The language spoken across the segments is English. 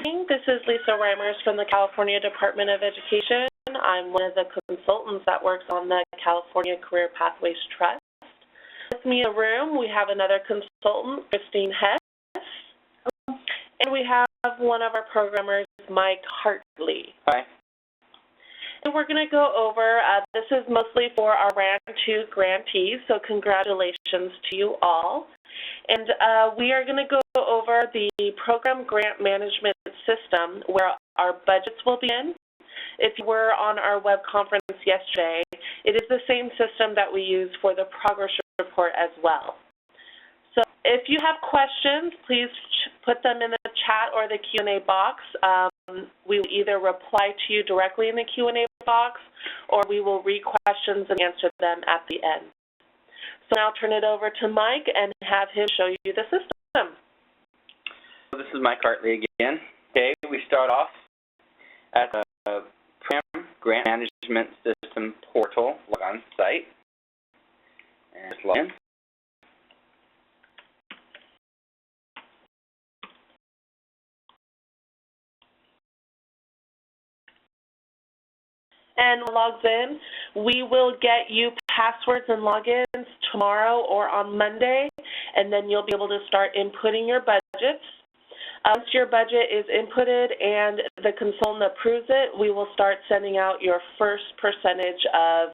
morning. This is Lisa Reimers from the California Department of Education. I'm one of the consultants that works on the California Career Pathways Trust. With me in the room, we have another consultant, Christine Hess, and we have one of our programmers, Mike Hartley. Hi. And we're going to go over, this is mostly for our Round 2 grantees, so congratulations to you all. And we are going to go over the program grant management system where our budgets will be in. If you were on our web conference yesterday, it is the same system that we use for the progress report as well. So if you have questions, please put them in the chat or the Q&A box. We will either reply to you directly in the Q&A box, or we will read questions and answer them at the end. So now I'll turn it over to Mike and have him show you the system. This is Mike Hartley again. Okay, we start off at the Program Grant Management System portal logon site. And just log in. And logs in, we will get you passwords and logins tomorrow or on Monday, and then you'll be able to start inputting your budgets. Once your budget is inputted and the consultant approves it, we will start sending out your first percentage of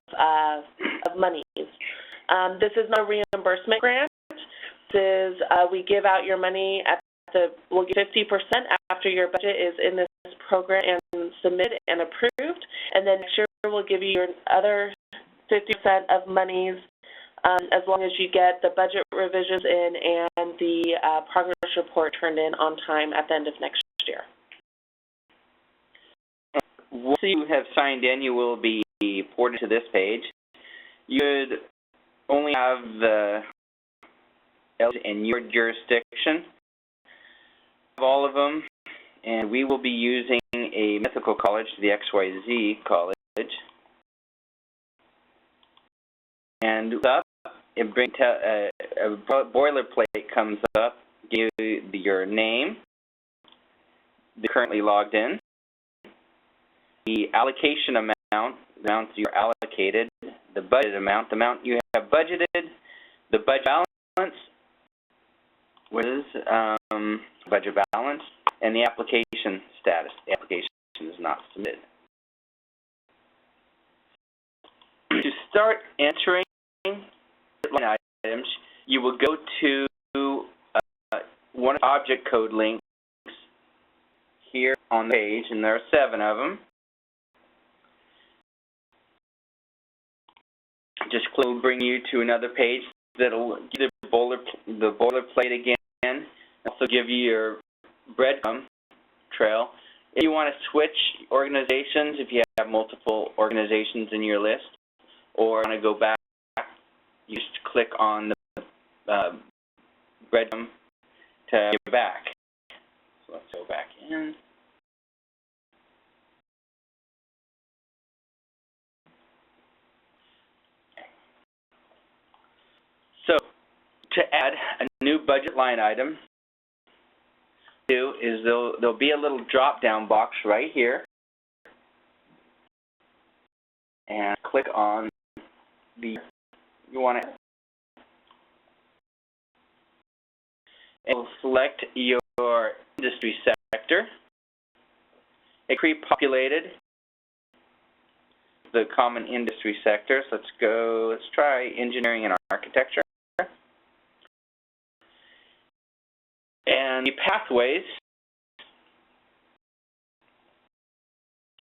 monies. This is not a reimbursement grant. This is we give out your money at we'll get 50% after your budget is in this program and submitted and approved, and then next year we'll give you your other 50% of monies as long as you get the budget revisions in and the progress report turned in on time at the end of next year. Once you have signed in, you will be ported to this page. You should only have the in your jurisdiction of all of them, and we will be using a mythical college, the XYZ college. And up, it brings a boilerplate comes up, give you your name, they're currently logged in, the allocation amount, the amounts you're allocated, the budget amount, the amount you have budgeted, the budget balance, what is budget balance, and the application status. The application is not submitted. To start entering line items, you will go to one of the object code links here on the page, and there are 7 of them. Just click will bring you to another page that'll give the boilerplate again. Also give you your breadcrumb trail. If you want to switch organizations, if you have multiple organizations in your list, or want to go back, you just click on the breadcrumb to get back. So let's go back in. So to add a new budget line item, is there'll be a little drop-down box right here, and click on the you want to, and we'll select your industry sector. It pre-populated the common industry sectors. Let's try engineering and architecture. And the pathways,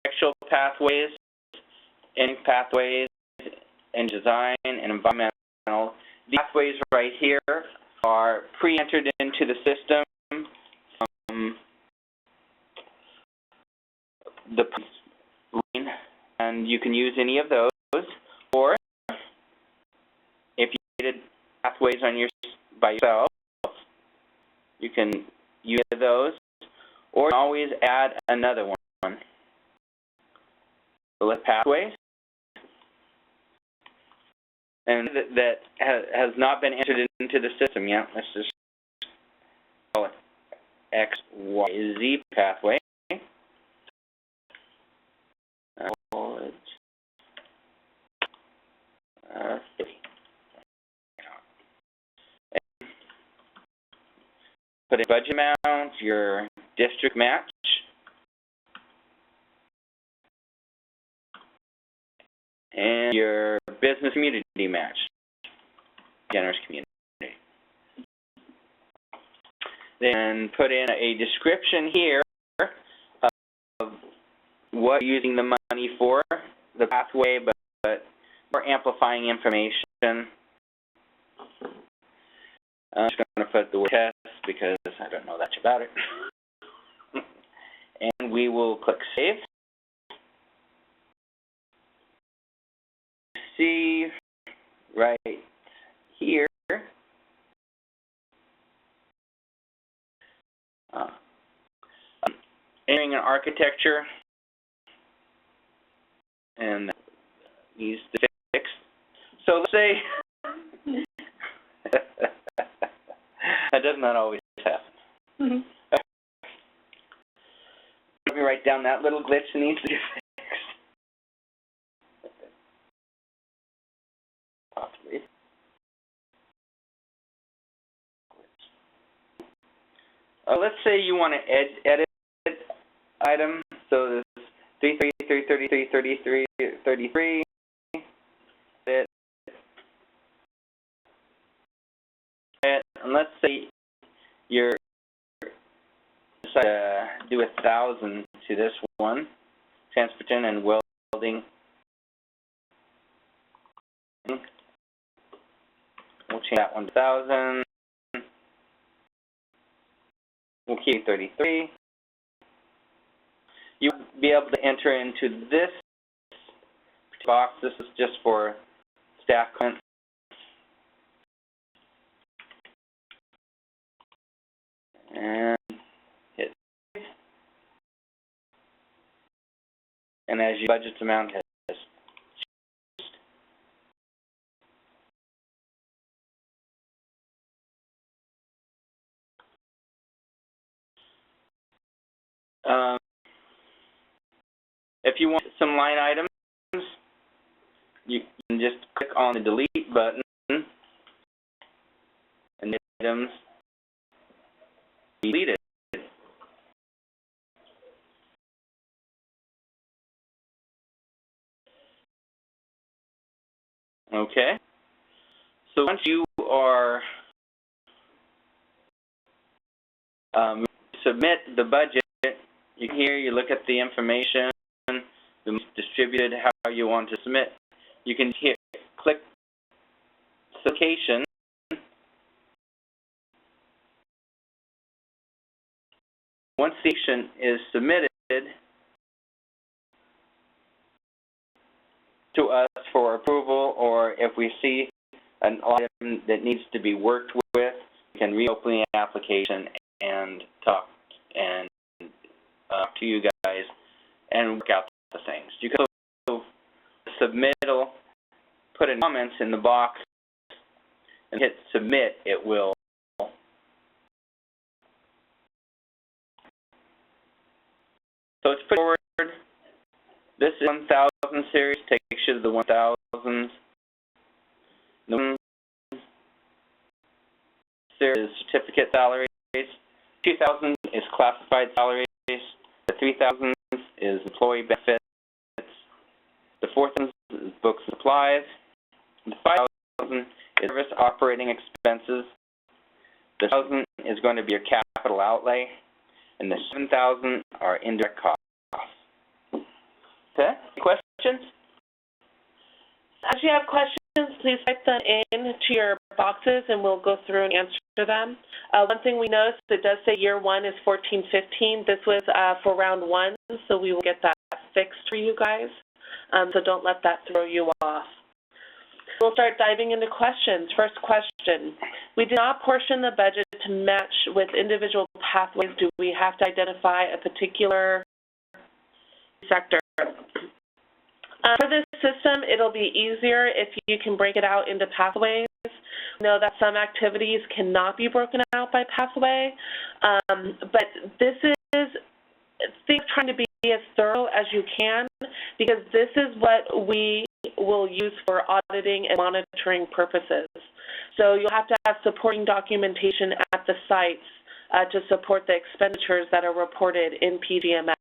actual pathways, and pathways, and design and environmental. The pathways right here are pre-entered into the system from the line, and you can use any of those. Or if you needed pathways by yourself, you can use those, or you can always add another one. So let's pathways. And that has not been entered into the system yet. Let's just call it XYZ pathway. College. Put in budget amount, your district match, and your business community match, generous community. Then put in a description here of what you're using the money for, the pathway, but we're amplifying information. I'm just going to put the word test because I don't know that much about it. And we will click Save. See right here, entering an architecture, and that needs to be fixed. So let's say that does not always happen. Mm-hmm. Let me write down that little glitch that needs to be fixed. Possibly. Let's say you want to edit item. So this 33, 33, 33, 33. Edit. And let's say you're decide to do 1,000 to this one, transportation and welding. We'll change that 1,000. We'll keep 33. You'll be able to enter into this box. This is just for staff comments. And hit save. And as your budget amount has if you want some line items, you can just click on the delete button and the items deleted. Okay. So once you are submit the budget, you look at the information, the distributed, how you want to submit. You can click location. Once the action is submitted to us for approval, or if we see an item that needs to be worked with, we can reopen the application and talk to you guys and work out the things. You can also submittal, put in comments in the box, and hit submit. It will so it's pretty forward. This is 1,000 series, takes you to the 1,000s. The series is certificate salaries. 2,000 is classified salaries. The 3,000 is employee benefits. The 4,000 is books and supplies. The 5,000 is service operating expenses. The 1,000 is going to be your capital outlay. And the 7,000 are indirect costs. Okay, questions? If you have questions, please type them into your boxes and we'll go through and answer them. One thing we noticed, it does say year one is 14-15. This was for round one, so we will get that fixed for you guys. So don't let that throw you off. We'll start diving into questions. First question, we did not portion the budget to match with individual pathways. Do we have to identify a particular sector? For this system, it'll be easier if you can break it out into pathways. We know that some activities cannot be broken out by pathway. But this is, think trying to be as thorough as you can, because this is what we will use for auditing and monitoring purposes. So you'll have to have supporting documentation at the sites to support the expenditures that are reported in PGMS.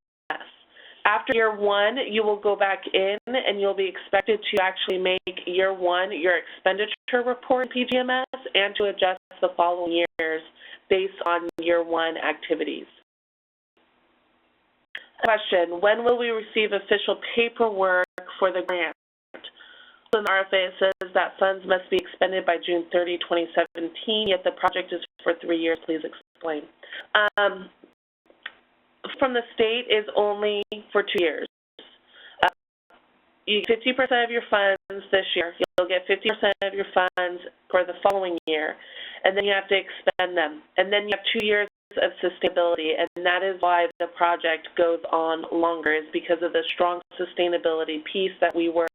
After year one, you will go back in and you'll be expected to actually make year one your expenditure report in PGMS and to adjust the following years based on year one activities. Question, when will we receive official paperwork for the grant? In the RFA, it says that funds must be expended by June 30, 2017, yet the project is for 3 years. Please explain. From the state is only for 2 years. You get 50% of your funds this year. You'll get 50% of your funds for the following year, and then you have to expend them. And then you have 2 years of sustainability, and that is why the project goes on longer, is because of the strong sustainability piece that we were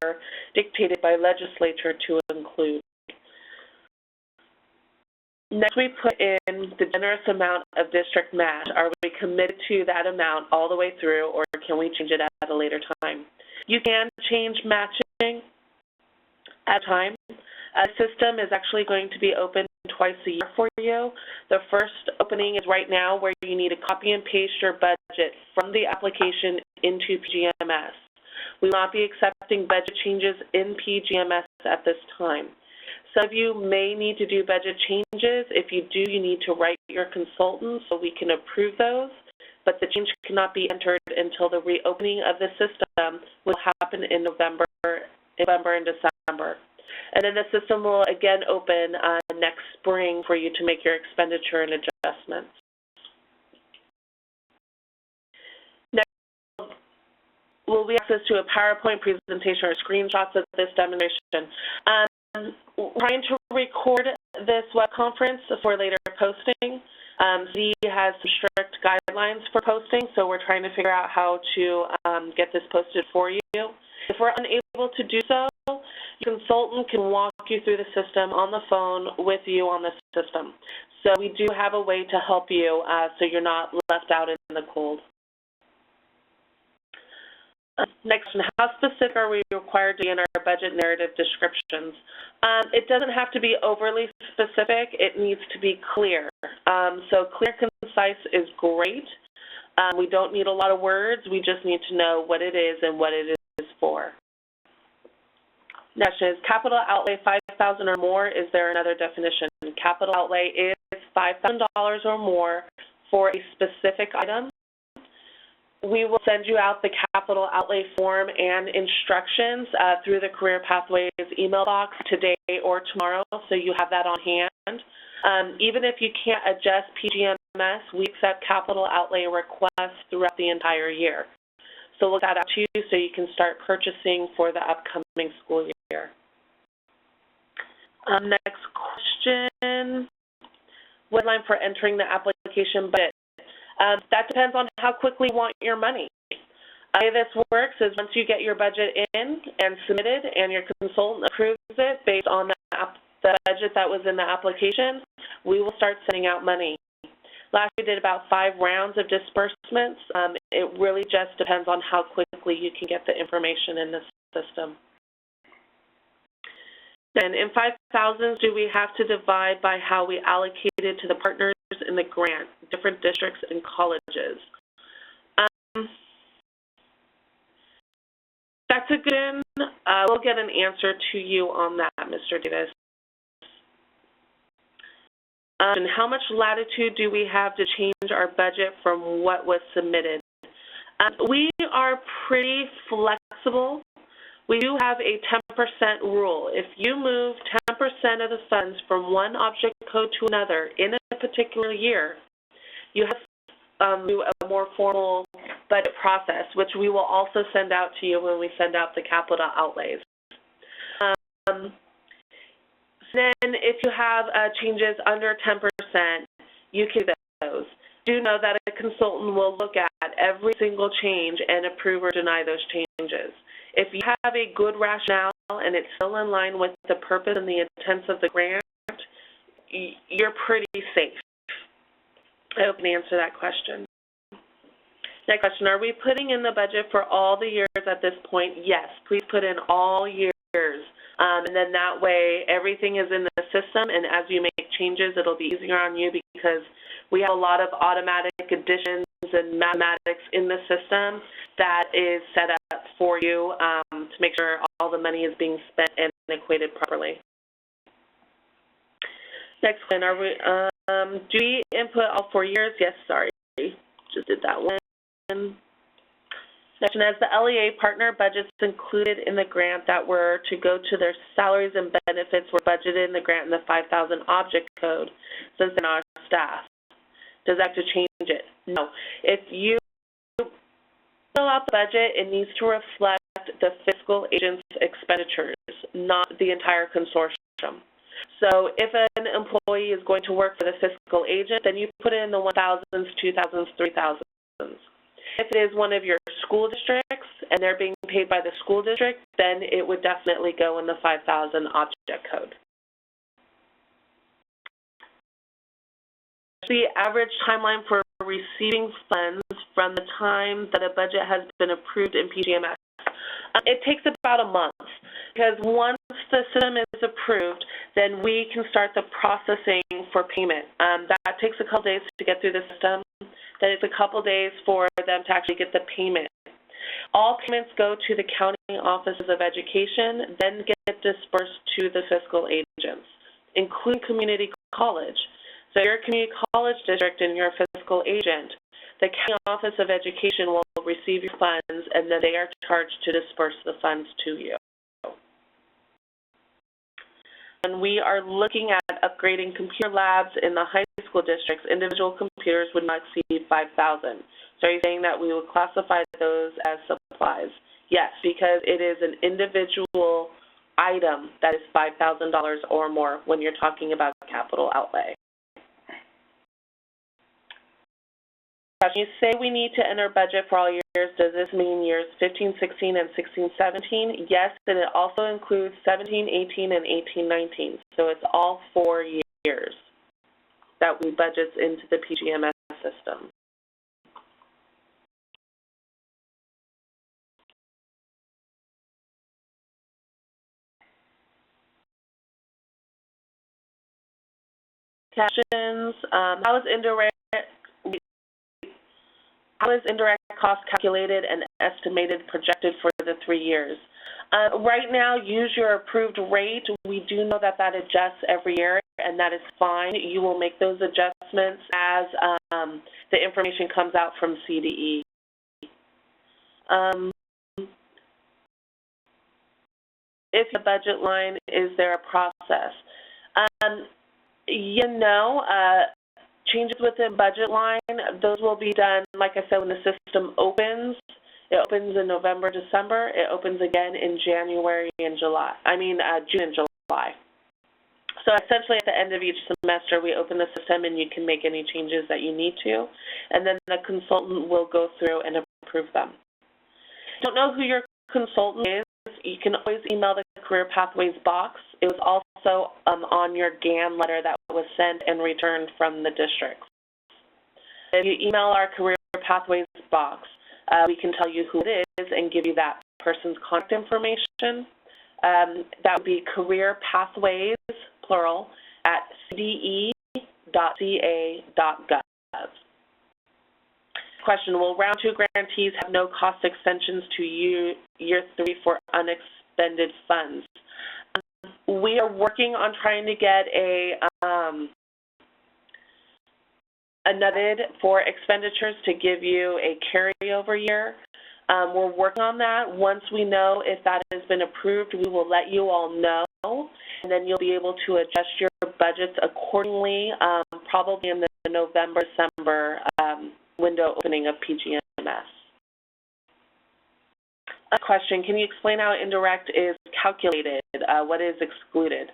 dictated by legislature to include. Next, we put in the generous amount of district match. Are we committed to that amount all the way through, or can we change it at a later time? You can change matching at a time. A system is actually going to be open twice a year for you. The first opening is right now, where you need to copy and paste your budget from the application into PGMS. We will not be accepting budget changes in PGMS at this time. Some of you may need to do budget changes. If you do, you need to write your consultant so we can approve those, but the change cannot be entered until the reopening of the system will happen in November and December. And then the system will again open next spring for you to make your expenditure and adjustments. Next, will be access to a PowerPoint presentation or screenshots of this demonstration. Trying to record this web conference for later posting. CCPT has some strict guidelines for posting, so we're trying to figure out how to get this posted for you. If we're unable to do so, your consultant can walk you through the system on the phone with you on the system. So we do have a way to help you so you're not left out in the cold. Next, how specific are we required to be in our budget narrative descriptions? It doesn't have to be overly specific. It needs to be clear. So clear, concise is great. We don't need a lot of words. We just need to know what it is and what it is for. Next is capital outlay $5,000 or more. Is there another definition? Capital outlay is $5,000 or more for a specific item. We will send you out the capital outlay form and instructions through the Career Pathways email box today or tomorrow, so you have that on hand. Even if you can't adjust PGMS, we accept capital outlay requests throughout the entire year. So we'll get that out to you so you can start purchasing for the upcoming school year. Next question, deadline for entering the application budget. That depends on how quickly you want your money. The way this works is once you get your budget in and submitted and your consultant approves it based on the budget that was in the application, we will start sending out money. Last year we did about 5 rounds of disbursements. It really just depends on how quickly you can get the information in the system. And in 5,000, do we have to divide by how we allocated to the partners in the grant, different districts and colleges? That's a good one. We'll get an answer to you on that, Mr. Davis. And how much latitude do we have to change our budget from what was submitted? We are pretty flexible. We do have a 10% rule. If you move 10% of the funds from one object code to another in a particular year, you have to do a more formal budget process, which we will also send out to you when we send out the capital outlays. Then if you have changes under 10%, you can do those. Do know that a consultant will look at every single change and approve or deny those changes. If you have a good rationale and it's still in line with the purpose and the intents of the grant, you're pretty safe. I hope I can answer that question. Next question, are we putting in the budget for all the years at this point? Yes, please put in all years. And then that way everything is in the system, and as you make changes, it'll be easier on you because we have a lot of automatic additions and mathematics in the system that is set up for you to make sure all the money is being spent and equated properly. Next one, are we, do we input all 4 years? Yes, sorry, just did that one. Section, as the LEA partner budgets included in the grant that were to go to their salaries and benefits were budgeted in the grant in the 5,000 object code since they're not staff. Does that have to change it? No. If you fill out the budget, it needs to reflect the fiscal agent's expenditures, not the entire consortium. So if an employee is going to work for the fiscal agent, then you put it in the 1,000s, 2,000s, 3,000s. If it is one of your school districts and they're being paid by the school district, then it would definitely go in the 5,000 object code. The average timeline for receiving funds from the time that a budget has been approved in PGMS. It takes about a month because once the system is approved, then we can start the processing for payment. That takes a couple days to get through the system. Then it's a couple days for them to actually get the payment. All payments go to the county offices of education, then get dispersed to the fiscal agents, including community college. So your community college district and your fiscal agent, the county office of education will receive your funds, and then they are charged to disperse the funds to you. And we are looking at upgrading computer labs in the high school districts. Individual computers would not exceed 5,000. So are you saying that we would classify those as supplies? Yes, because it is an individual item that is $5,000 or more when you're talking about capital outlay. You say we need to enter budget for all years. Does this mean years 15, 16, and 16, 17? Yes, and it also includes 17, 18, and 18, 19. So it's all 4 years that we budget into the PGMS system. Captions, how is indirect cost calculated and estimated projected for the 3 years? Right now, use your approved rate. We do know that that adjusts every year, and that is fine. You will make those adjustments as the information comes out from CDE. If the budget line, is there a process? Changes within budget line, those will be done, like I said, when the system opens. It opens in November, December. It opens again in January and July. June and July. So essentially at the end of each semester, we open the system and you can make any changes that you need to. And then the consultant will go through and approve them. If you don't know who your consultant is, you can always email the Career Pathways box. It was also on your GAN letter that was sent and returned from the district. If you email our Career Pathways box, we can tell you who it is and give you that person's contact information. That would be Career Pathways, plural, at cde.ca.gov. Question, will round 2 grantees have no cost extensions to year 3 for unexpended funds? We are working on trying to get another for expenditures to give you a carryover year. We're working on that. Once we know if that has been approved, we will let you all know, and then you'll be able to adjust your budgets accordingly, probably in the November, December window opening of PGMS. A question, can you explain how indirect is calculated? What is excluded?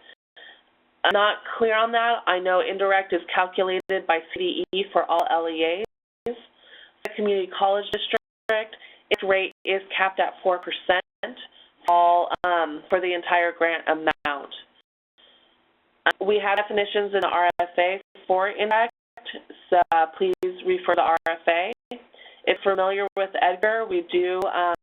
I'm not clear on that. I know indirect is calculated by CDE for all LEAs. The community college district, its rate is capped at 4% all for the entire grant amount. We have definitions in the RFA for indirect, so please refer to RFA. If familiar with EDGAR, we do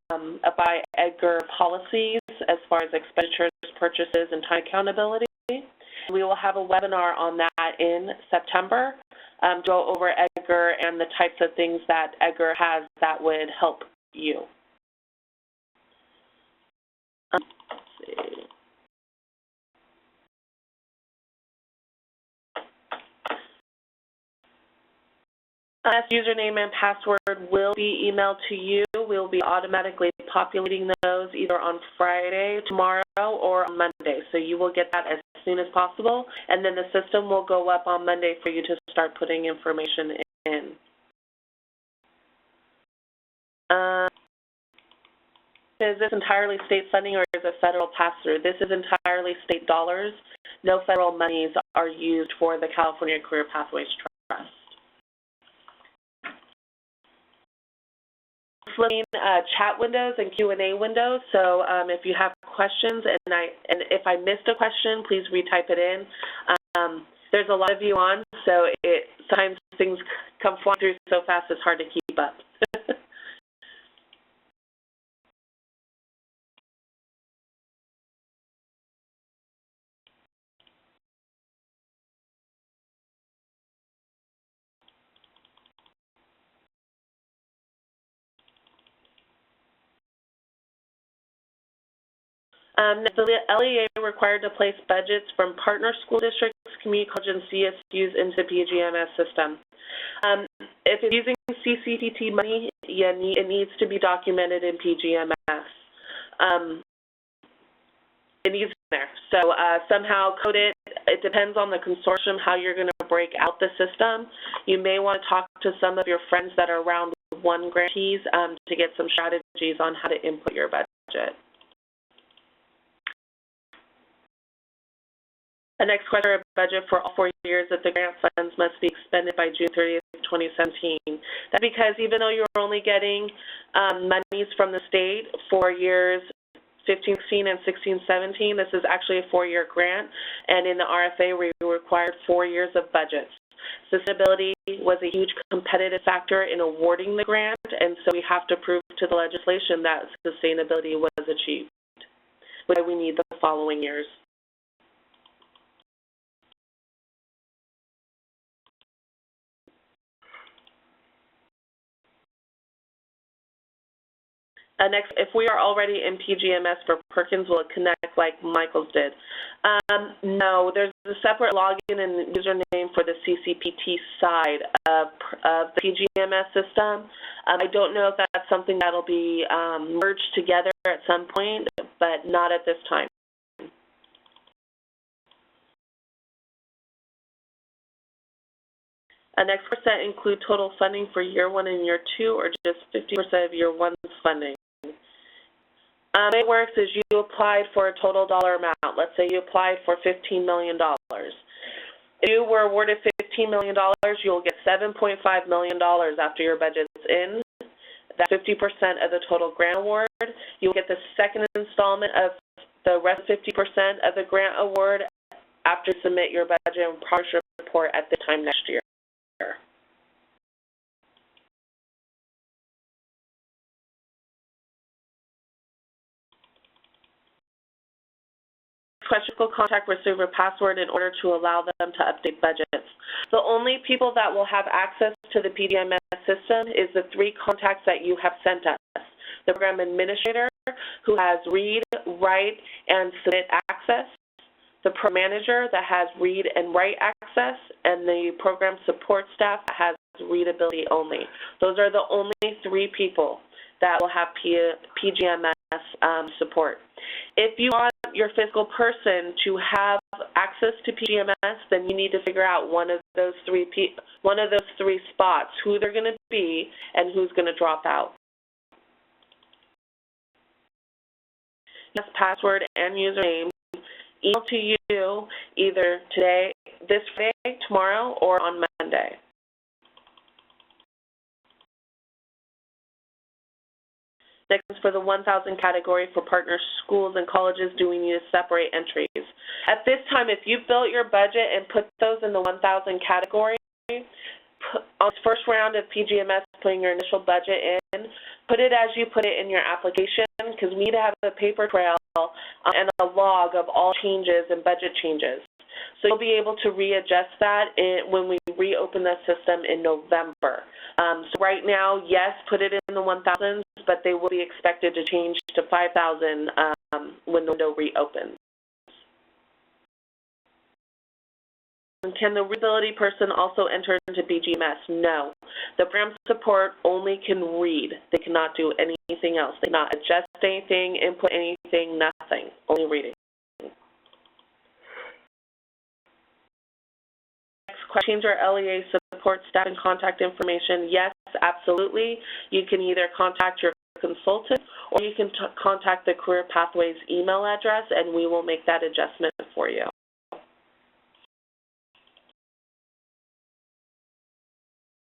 abide EDGAR policies as far as expenditures, purchases, and time accountability. We will have a webinar on that in September, go over EDGAR and the types of things that EDGAR has that would help you. Let's see. Username and password will be emailed to you. We'll be automatically populating those either on Friday, tomorrow, or on Monday. So you will get that as soon as possible, and then the system will go up on Monday for you to start putting information in. Is this entirely state funding or is it federal pass-through? This is entirely state dollars. No federal monies are used for the California Career Pathways Trust. Flipping chat windows and Q&A windows. So if you have questions and if I missed a question, please retype it in. There's a lot of you on, so sometimes things come flying through so fast it's hard to keep up. The LEA required to place budgets from partner school districts, community colleges, and CSUs into PGMS system. If it's using CCPT money, it needs to be documented in PGMS. It needs to be there. So somehow code it. It depends on the consortium how you're going to break out the system. You may want to talk to some of your friends that are around one grantees to get some strategies on how to input your budget. The next question, a budget for all 4 years that the grant funds must be expended by June 30th, 2017. That's because even though you're only getting monies from the state for years 15, 16, and 16, 17, this is actually a 4-year grant, and in the RFA we required 4 years of budgets. Sustainability was a huge competitive factor in awarding the grant, and so we have to prove to the legislation that sustainability was achieved, which is why we need the following years. Next, if we are already in PGMS for Perkins, will it connect like Michael's did? No, there's a separate login and username for the CCPT side of the PGMS system. I don't know if that's something that'll be merged together at some point, but not at this time. Next percent include total funding for year 1 and year 2, or just 50% of year 1's funding? The way it works is you applied for a total dollar amount. Let's say you applied for $15 million. If you were awarded $15 million, you'll get $7.5 million after your budget's in. That's 50% of the total grant award. You'll get the second installment of the rest 50% of the grant award after you submit your budget and progress report at this time next year. Question, will contact receiver password in order to allow them to update budgets. The only people that will have access to the PGMS system is the 3 contacts that you have sent us. The program administrator, who has read, write, and submit access, the program manager that has read and write access, and the program support staff that has readability only. Those are the only 3 people that will have PGMS support. If you want your physical person to have access to PGMS, then you need to figure out one of those 3 spots, who they're going to be and who's going to drop out. Yes, password and username. Email to you either today, this Friday, tomorrow, or on Monday. Next, for the 1,000 category for partner schools and colleges, do we need to separate entries? At this time, if you built your budget and put those in the 1,000 category, on this first round of PGMS, putting your initial budget in, put it as you put it in your application, because we need to have a paper trail and a log of all changes and budget changes. So you'll be able to readjust that when we reopen the system in November. So right now, yes, put it in the 1,000s, but they will be expected to change to 5,000 when the window reopens. And can the readability person also enter into PGMS? No. The program support only can read. They cannot do anything else. They cannot adjust anything, input anything, nothing. Only reading. Next question, change our LEA support staff and contact information. Yes, absolutely. You can either contact your consultant or you can contact the Career Pathways email address and we will make that adjustment for you.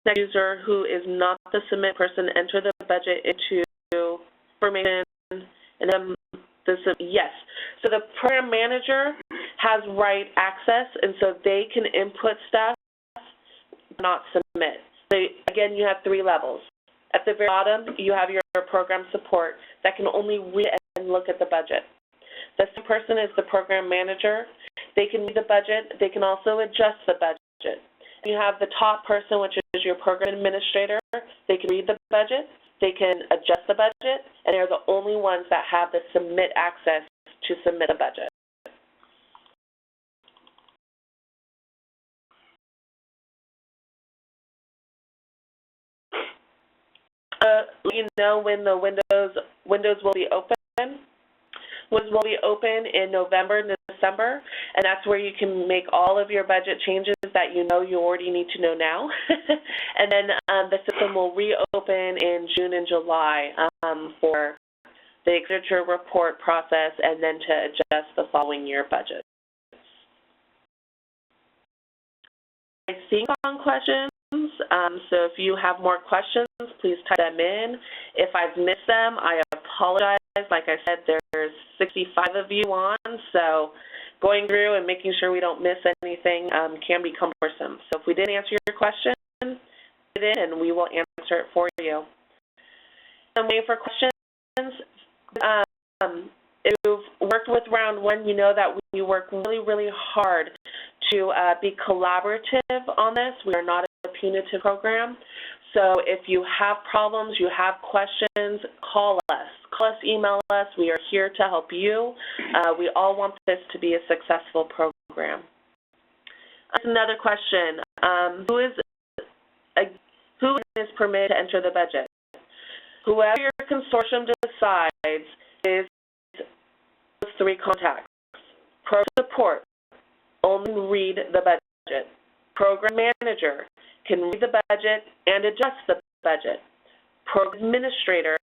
Next user who is not the submit person, enter the budget into information, and then yes. So the program manager has write access, and so they can input stuff, not submit. So again, you have 3 levels. At the very bottom, you have your program support that can only read and look at the budget. The second person is the program manager. They can read the budget. They can also adjust the budget. You have the top person, which is your program administrator. They can read the budget, they can adjust the budget, and they're the only ones that have the submit access to submit a budget. You know when the windows will be open. Windows will be open in November and December, and that's where you can make all of your budget changes that you know you already need to know now. And then the system will reopen in June and July for the expenditure report process and then to adjust the following year budget. I think on questions, so if you have more questions, please type them in. If I've missed them, I apologize. Like I said, there's 65 of you on, so going through and making sure we don't miss anything can be cumbersome. So if we didn't answer your question, put it in and we will answer it for you. I'm waiting for questions. If you've worked with round 1, you know that we work really, really hard to be collaborative on this. We are not a punitive program. So if you have problems, you have questions, call us. Call us, email us. We are here to help you. We all want this to be a successful program. Another question. Who is permitted to enter the budget? Whoever your consortium decides is those 3 contacts. Program support, only read the budget. Program manager can read the budget and adjust the budget. Program administrator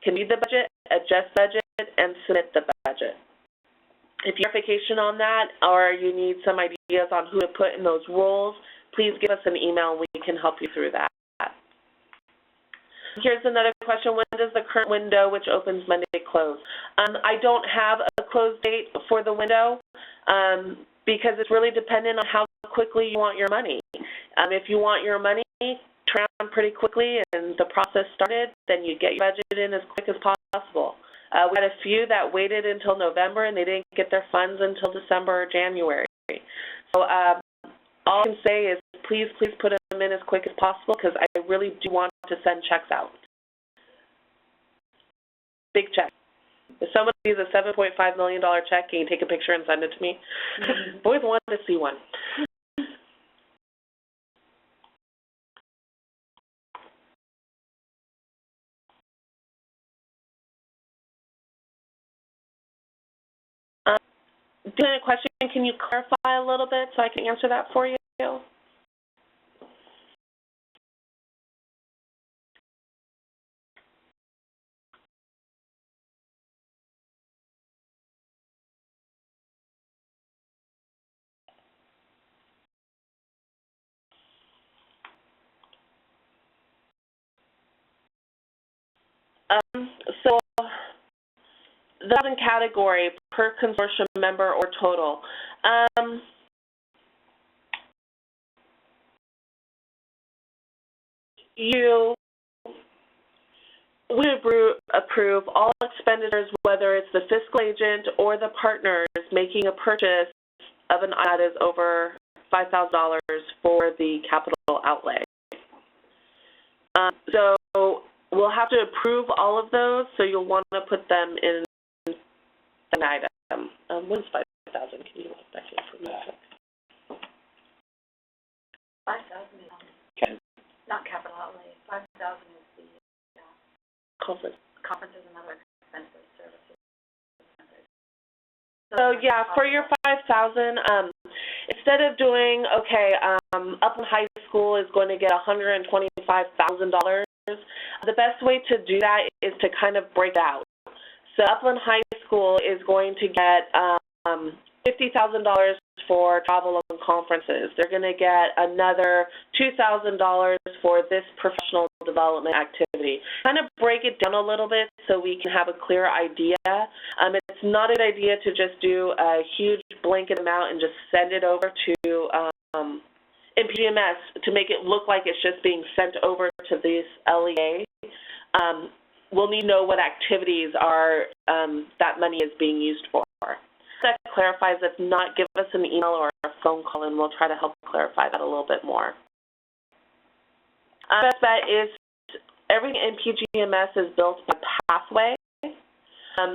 can read the budget, adjust budget, and submit the budget. If you have clarification on that or you need some ideas on who to put in those roles, please give us an email and we can help you through that. Here's another question. When does the current window, which opens Monday, close? I don't have a close date for the window because it's really dependent on how quickly you want your money. If you want your money turn around pretty quickly and the process started, then you get your budget in as quick as possible. We had a few that waited until November and they didn't get their funds until December or January. So all I can say is please put them in as quick as possible because I really do want to send checks out. Big check. If someone sees a $7.5 million check, can you take a picture and send it to me? I've always wanted to see one. Do you have a question? Can you clarify a little bit so I can answer that for you? So the housing category per consortium member or total. we approve all expenditures, whether it's the fiscal agent or the partners making a purchase of an item that is over $5,000 for the capital outlay. So we'll have to approve all of those, so you'll want to put them in an item. What is 5,000? Can you look back in for me? 5,000 is not capital outlay. 5,000 is the conferences and other expenses, services. So yeah, for your 5,000, instead of doing Upland High School is going to get $125,000. The best way to do that is to kind of break out. So Upland High School is going to get $50,000 for travel and conferences. They're going to get another $2,000 for this professional development activity. Kind of break it down a little bit so we can have a clear idea. It's not a good idea to just do a huge blanket amount and just send it over to in PGMS to make it look like it's just being sent over to this LEA. We'll need to know what activities are that money is being used for. That clarifies. If not, give us an email or a phone call, and we'll try to help clarify that a little bit more. Best bet is everything in PGMS is built by pathway.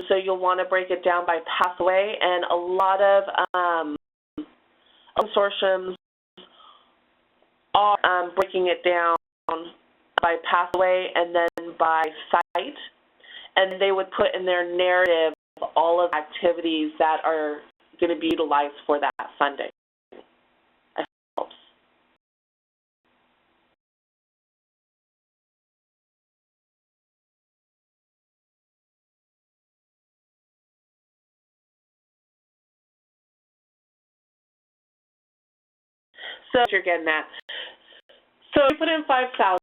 So you'll want to break it down by pathway, and a lot of consortiums are breaking it down by pathway and then by site, and they would put in their narrative all of the activities that are going to be utilized for that funding. I hope. So you're getting that. So you put in 5,000.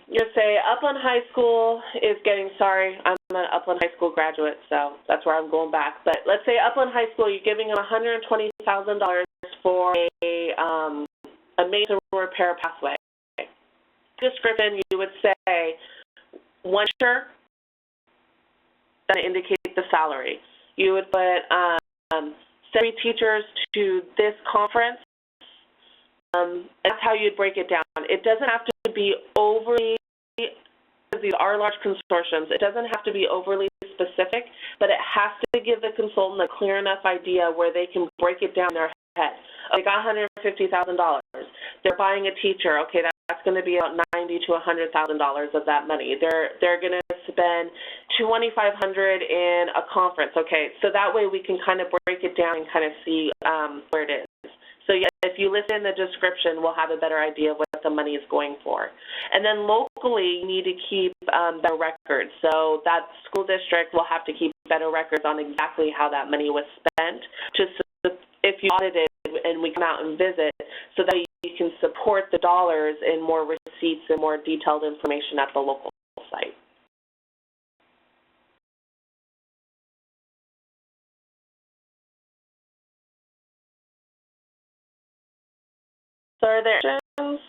You'll say Upland High School is getting, sorry, I'm an Upland High School graduate, so that's where I'm going back. But let's say Upland High School, you're giving them $120,000 for a maintenance repair pathway. Description, you would say one teacher, then indicate the salary. You would put 3 teachers to this conference. That's how you'd break it down. It doesn't have to be overly, because these are large consortiums, it doesn't have to be overly specific, but it has to give the consultant a clear enough idea where they can break it down in their head. They got $150,000. They're buying a teacher. Okay, that's going to be about $90,000 to $100,000 of that money. They're going to spend $2,500 in a conference. Okay, so that way we can kind of break it down and kind of see where it is. So yeah, if you listen in the description, we'll have a better idea of what the money is going for. And then locally, you need to keep better records. So that school district will have to keep better records on exactly how that money was spent. If you audited and we come out and visit, so that you can support the dollars in more receipts and more detailed information at the local site. So are there questions?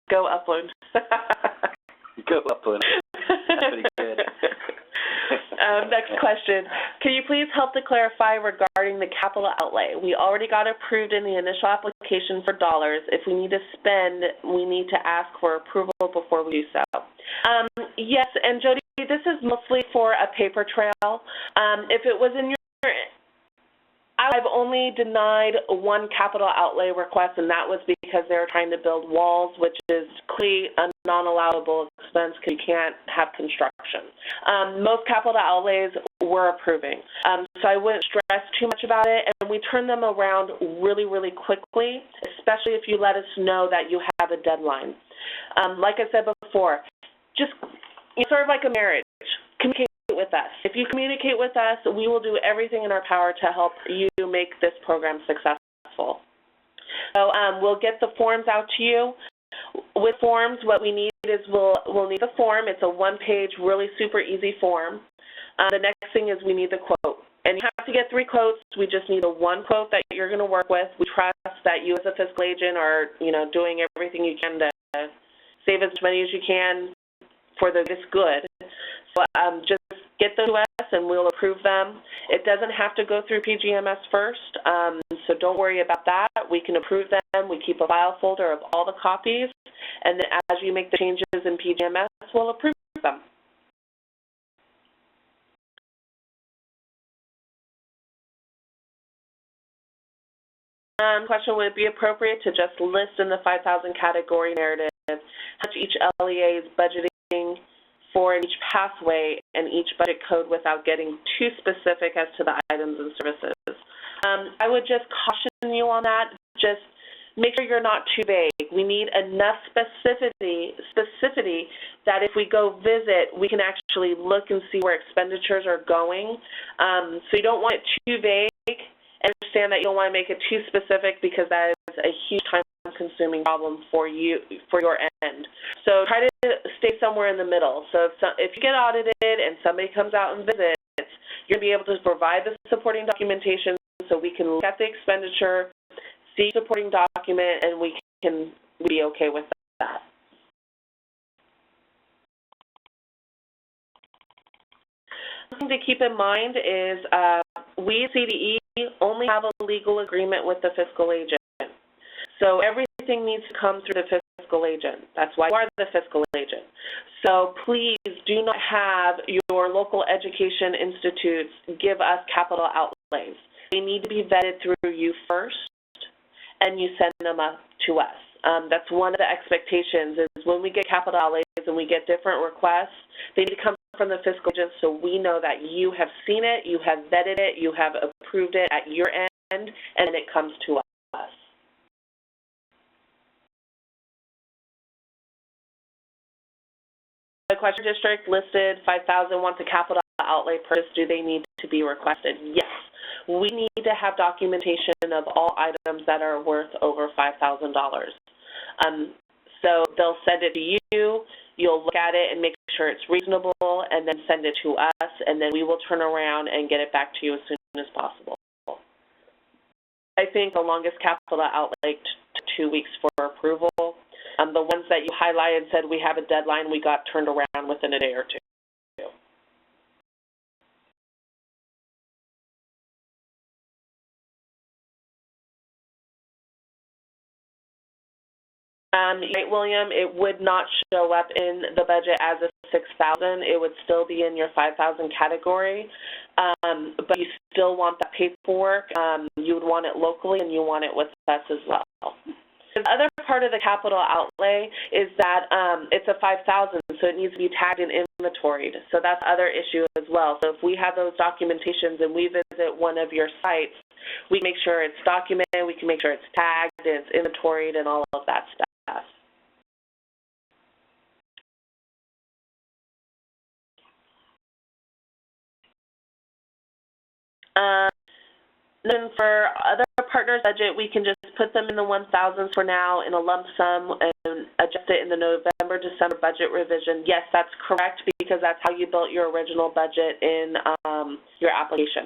Go Upland. Go Upland. That's pretty good. Next question. Can you please help to clarify regarding the capital outlay? We already got approved in the initial application for dollars. If we need to spend, we need to ask for approval before we do so. Yes, and Jody, this is mostly for a paper trail. If it was in your I've only denied one capital outlay request, and that was because they were trying to build walls, which is clearly a non-allowable expense because you can't have construction. Most capital outlays we're approving. So I wouldn't stress too much about it, and we turn them around really, really quickly, especially if you let us know that you have a deadline. Like I said before, just sort of like a marriage. Communicate with us. If you communicate with us, we will do everything in our power to help you make this program successful. So we'll get the forms out to you. With forms, what we need is we'll need the form. It's a one-page, really super easy form. The next thing is we need the quote. And you have to get 3 quotes. We just need the one quote that you're going to work with. We trust that you as a fiscal agent are, doing everything you can to save as much money as you can for this good. So just get them to us and we'll approve them. It doesn't have to go through PGMS first, so don't worry about that. We can approve them. We keep a file folder of all the copies, and then as you make the changes in PGMS, we'll approve them. Question, would it be appropriate to just list in the 5,000 category narrative how much each LEA is budgeting for each pathway and each budget code without getting too specific as to the items and services? I would just caution you on that. Just make sure you're not too vague. We need enough specificity that if we go visit, we can actually look and see where expenditures are going. So you don't want it too vague. Understand that you don't want to make it too specific because that is a huge time-consuming problem for you, for your end. So try to stay somewhere in the middle. So if you get audited and somebody comes out and visits, you're going to be able to provide the supporting documentation so we can look at the expenditure, see the supporting document, and we can be okay with that. Something to keep in mind is we, CDE, only have a legal agreement with the fiscal agent. So everything needs to come through the fiscal agent. That's why you are the fiscal agent. So please do not have your local education institutes give us capital outlays. They need to be vetted through you first, and you send them up to us. That's one of the expectations is when we get capital outlays and we get different requests, they need to come from the fiscal agent so we know that you have seen it, you have vetted it, you have approved it at your end, and then it comes to us. The question district listed 5,000 wants a capital outlay purchase. Do they need to be requested? Yes. We need to have documentation of all items that are worth over $5,000. So they'll send it to you. You'll look at it and make sure it's reasonable, and then send it to us, and then we will turn around and get it back to you as soon as possible. I think the longest capital outlay took 2 weeks for approval. The ones that you highlighted said we have a deadline, we got turned around within a day or two. Right, William, it would not show up in the budget as a 6,000. It would still be in your 5,000 category, but you still want that paperwork. You would want it locally, and you want it with us as well. The other part of the capital outlay is that it's a 5,000, so it needs to be tagged and inventoried. So that's the other issue as well. So if we have those documentations and we visit one of your sites, we can make sure it's documented, we can make sure it's tagged, and it's inventoried, and all of that stuff. Then for other partners' budget, we can just put them in the 1,000s for now in a lump sum and adjust it in the November, December budget revision. Yes, that's correct, because that's how you built your original budget in your application.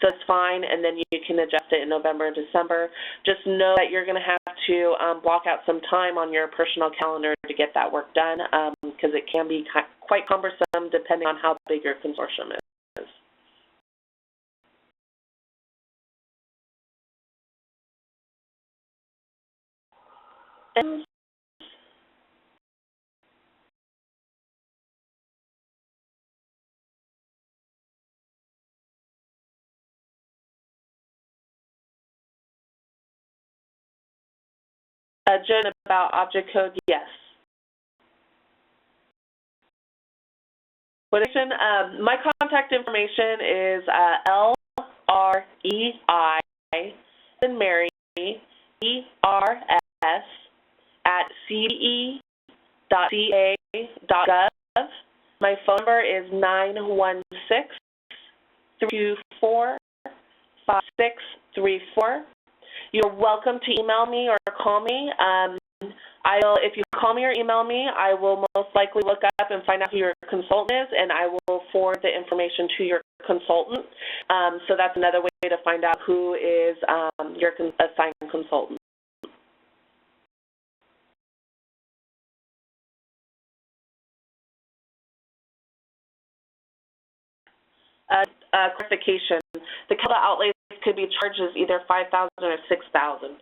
So it's fine, and then you can adjust it in November and December. Just know that you're going to have to block out some time on your personal calendar to get that work done, because it can be quite cumbersome depending on how big your consortium is. And Jen, about object code, yes. My contact information is LREI and Mary ERS at cde.ca.gov. My phone number is 916-324-5634. You're welcome to email me or call me. If you call me or email me, I will most likely look up and find out who your consultant is, and I will forward the information to your consultant. So that's another way to find out who is your assigned consultant. Clarification: the capital outlays could be charged as either $5,000 or $6,000.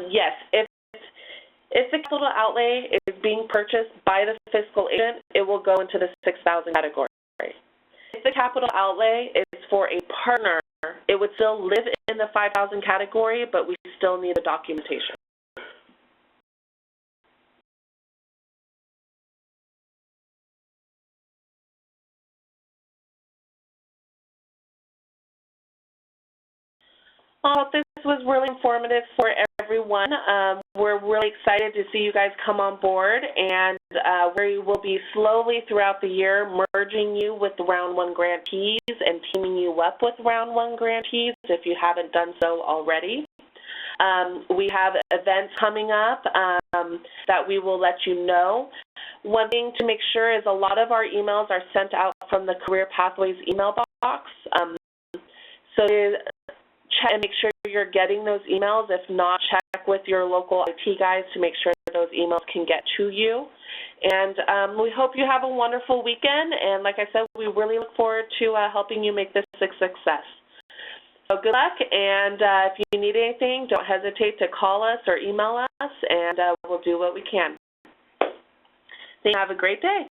Yes, if the capital outlay is being purchased by the fiscal agent, it will go into the $6,000 category. If the capital outlay is for a partner, it would still live in the $5,000 category, but we still need the documentation. This was really informative for everyone. We're really excited to see you guys come on board, and we will be slowly throughout the year merging you with the Round 1 grantees and teaming you up with Round 1 grantees if you haven't done so already. We have events coming up that we will let you know. One thing to make sure is a lot of our emails are sent out from the Career Pathways email box. So check and make sure you're getting those emails. If not, check with your local IT guys to make sure those emails can get to you. And we hope you have a wonderful weekend. And like I said, we really look forward to helping you make this a success. So good luck, and if you need anything, don't hesitate to call us or email us, and we'll do what we can. Have a great day.